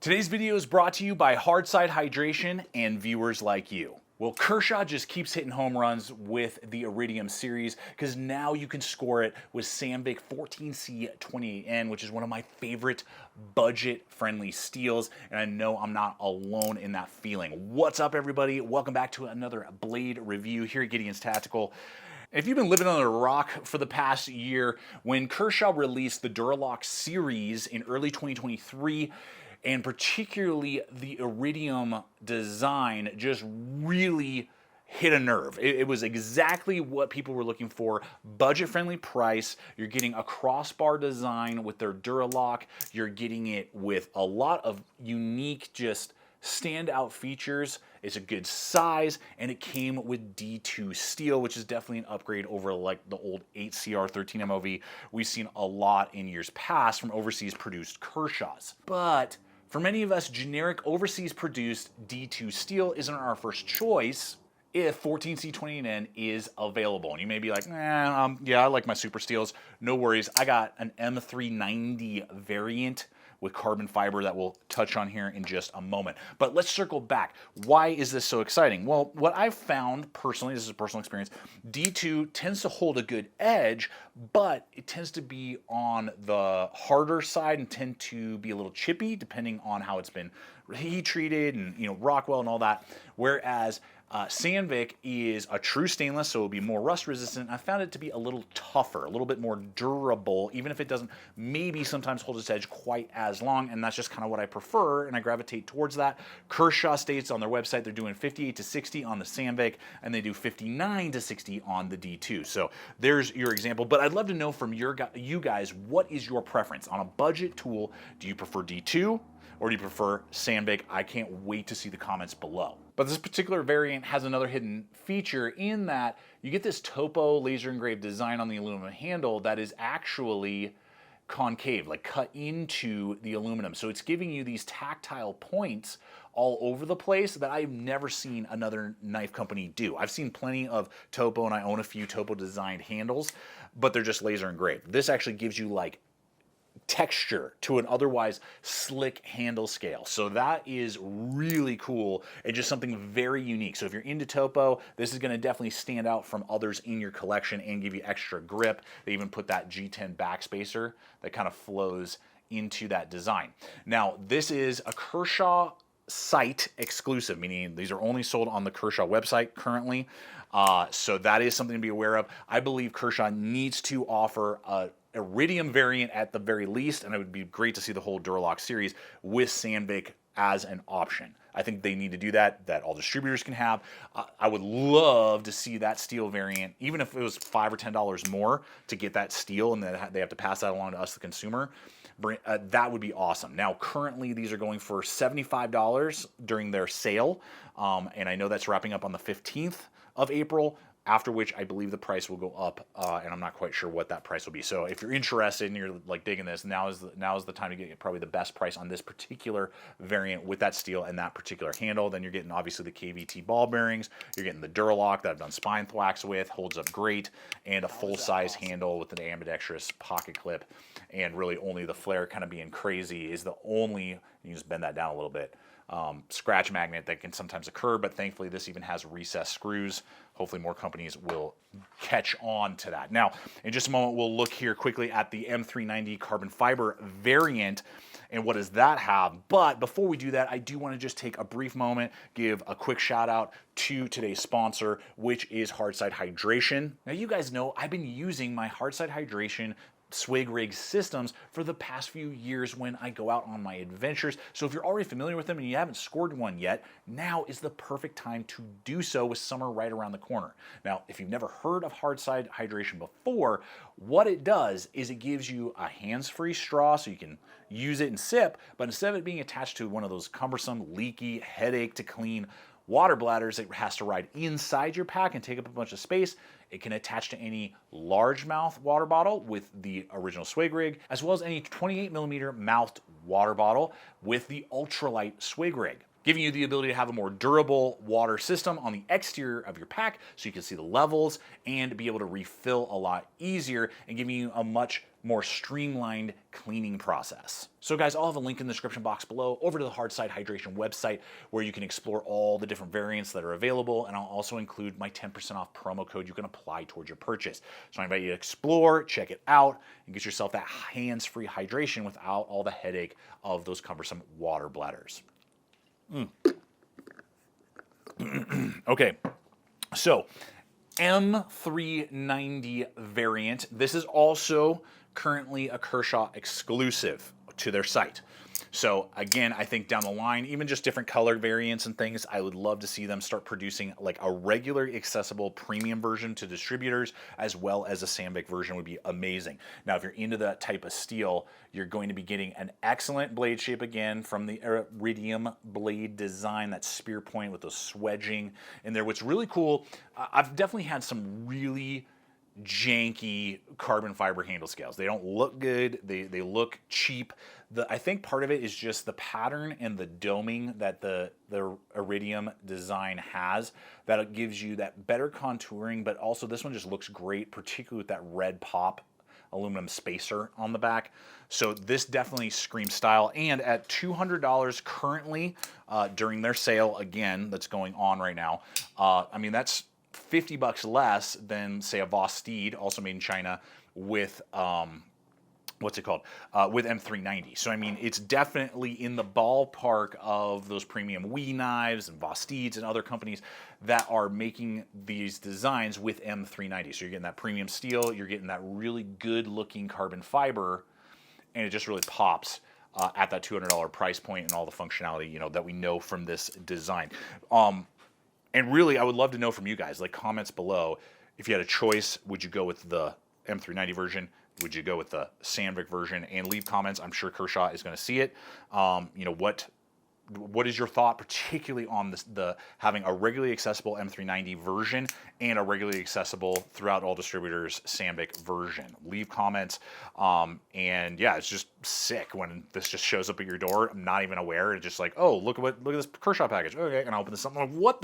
Today's video is brought to you by Hardside Hydration and viewers like you. Well, Kershaw just keeps hitting home runs with the Iridium series because now you can score it with Sanvik 14C28N, which is one of my favorite budget-friendly steels, and I know I'm not alone in that feeling. What's up, everybody? Welcome back to another blade review here at Gideonstactical. If you've been living under a rock for the past year, when Kershaw released the Duralock series in early 2023, and particularly the Iridium design just really hit a nerve. It was exactly what people were looking for. Budget-friendly price. You're getting a crossbar design with their Duralock. You're getting it with a lot of unique, just standout features. It's a good size, and it came with D2 steel, which is definitely an upgrade over like the old 8CR 13 MOV we've seen a lot in years past from overseas produced Kershaws. But for many of us, generic overseas produced D2 steel isn't our first choice if 14C28N is available. And you may be like, yeah, I like my super steels. No worries, I got an M390 variant with carbon fiber that we'll touch on here in just a moment. But let's circle back. Why is this so exciting? Well, what I've found personally, this is a personal experience, D2 tends to hold a good edge, but it tends to be on the harder side and tend to be a little chippy depending on how it's been heat treated and Rockwell and all that. Whereas Sanvik is a true stainless, so it'll be more rust resistant. I found it to be a little tougher, a little bit more durable, even if it doesn't maybe sometimes hold its edge quite as long, and that's just kind of what I prefer, and I gravitate towards that. Kershaw states on their website they're doing 58 to 60 on the Sanvik, and they do 59 to 60 on the D2. So there's your example, but I'd love to know from you guys, what is your preference? On a budget tool, do you prefer D2? Or do you prefer Sanvik? I can't wait to see the comments below. But this particular variant has another hidden feature in that you get this topo laser engraved design on the aluminum handle that is actually concave, like cut into the aluminum. So it's giving you these tactile points all over the place that I've never seen another knife company do. I've seen plenty of topo, and I own a few topo designed handles, but they're just laser engraved. This actually gives you like texture to an otherwise slick handle scale. So that is really cool and just something very unique. So if you're into topo, this is going to definitely stand out from others in your collection and give you extra grip. They even put that G10 backspacer that kind of flows into that design. Now, this is a Kershaw site exclusive, meaning these are only sold on the Kershaw website currently. So that is something to be aware of. I believe Kershaw needs to offer a Iridium variant at the very least, and it would be great to see the whole Duralock series with Sanvik as an option. I think they need to do that all distributors can have. I would love to see that steel variant, even if it was $5 or $10 more to get that steel, and then they have to pass that along to us, the consumer. That would be awesome. Now, currently, these are going for $75 during their sale, and I know that's wrapping up on the 15th of April, after which I believe the price will go up, and I'm not quite sure what that price will be. So if you're interested and you're like digging this, now is the time to get probably the best price on this particular variant with that steel and that particular handle. Then you're getting obviously the KVT ball bearings, you're getting the Duralock that I've done spine thwacks with, holds up great, and a full-size handle with an ambidextrous pocket clip, and really only the flare kind of being crazy is the only, you just bend that down a little bit, scratch magnet that can sometimes occur, but thankfully this even has recessed screws. Hopefully more companies will catch on to that. Now, in just a moment, we'll look here quickly at the M390 carbon fiber variant and what does that have. But before we do that, I do want to just take a brief moment, give a quick shout out to today's sponsor, which is Hardside Hydration. Now, you guys know I've been using my Hardside Hydration Swig rig systems for the past few years when I go out on my adventures. So if you're already familiar with them and you haven't scored one yet, now is the perfect time to do so with summer right around the corner. Now, if you've never heard of Hardside Hydration before, what it does is it gives you a hands-free straw so you can use it and sip, but instead of it being attached to one of those cumbersome, leaky, headache to clean water bladders that has to ride inside your pack and take up a bunch of space, it can attach to any largemouth water bottle with the original Swig rig, as well as any 28mm mouthed water bottle with the ultralight Swig rig. giving you the ability to have a more durable water system on the exterior of your pack so you can see the levels and be able to refill a lot easier and giving you a much more streamlined cleaning process. So guys, I'll have a link in the description box below over to the Hardside Hydration website where you can explore all the different variants that are available, and I'll also include my 10% off promo code you can apply towards your purchase. So I invite you to explore, check it out, and get yourself that hands-free hydration without all the headache of those cumbersome water bladders. Okay, so M390 variant. This is also currently a Kershaw exclusive to their site. So again, I think down the line, even just different color variants and things, I would love to see them start producing like a regular accessible premium version to distributors, as well as a Sanvik version would be amazing. Now, if you're into that type of steel, you're going to be getting an excellent blade shape again from the Iridium blade design, that spear point with those swedging in there. What's really cool, I've definitely had some really janky carbon fiber handle scales. They don't look good. They look cheap. I think part of it is just the pattern and the doming that the Iridium design has, that it gives you that better contouring, but also this one just looks great, particularly with that red pop aluminum spacer on the back. So this definitely screams style, and at $200 currently during their sale, again, that's going on right now, I mean, that's $50 less than, say, a Voss Steed, also made in China, with what's it called? With M390. So I mean, it's definitely in the ballpark of those premium Wee knives and Voss Steeds and other companies that are making these designs with M390. So you're getting that premium steel, you're getting that really good-looking carbon fiber, and it just really pops at that $200 price point and all the functionality, you know, that we know from this design. And really, I would love to know from you guys, like comments below, if you had a choice, would you go with the M390 version? Would you go with the Sanvik version? And leave comments. I'm sure Kershaw is going to see it. You know, what is your thought, particularly on the having a regularly accessible M390 version and a regularly accessible throughout all distributors Sanvik version? Leave comments. And yeah, it's just sick when this just shows up at your door. I'm not even aware. It's just like, oh, look at this Kershaw package. Okay, and I open this up. I'm like, what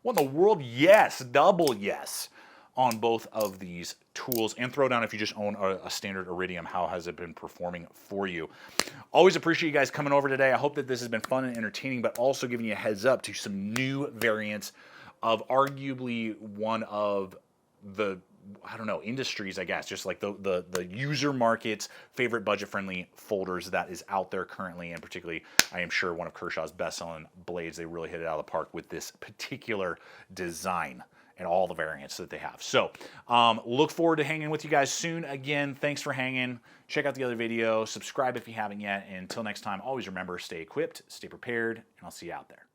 in the world? Yes, double yes on both of these tools. And throw down if you just own a standard Iridium, how has it been performing for you? Always appreciate you guys coming over today. I hope that this has been fun and entertaining, but also giving you a heads up to some new variants of arguably one of the, I don't know, industries, I guess, just like the user market's favorite budget-friendly folders that is out there currently, and particularly, I am sure, one of Kershaw's best-selling blades. They really hit it out of the park with this particular design and all the variants that they have. So look forward to hanging with you guys soon. Again, thanks for hanging. Check out the other video. Subscribe if you haven't yet. And until next time, always remember, stay equipped, stay prepared, and I'll see you out there.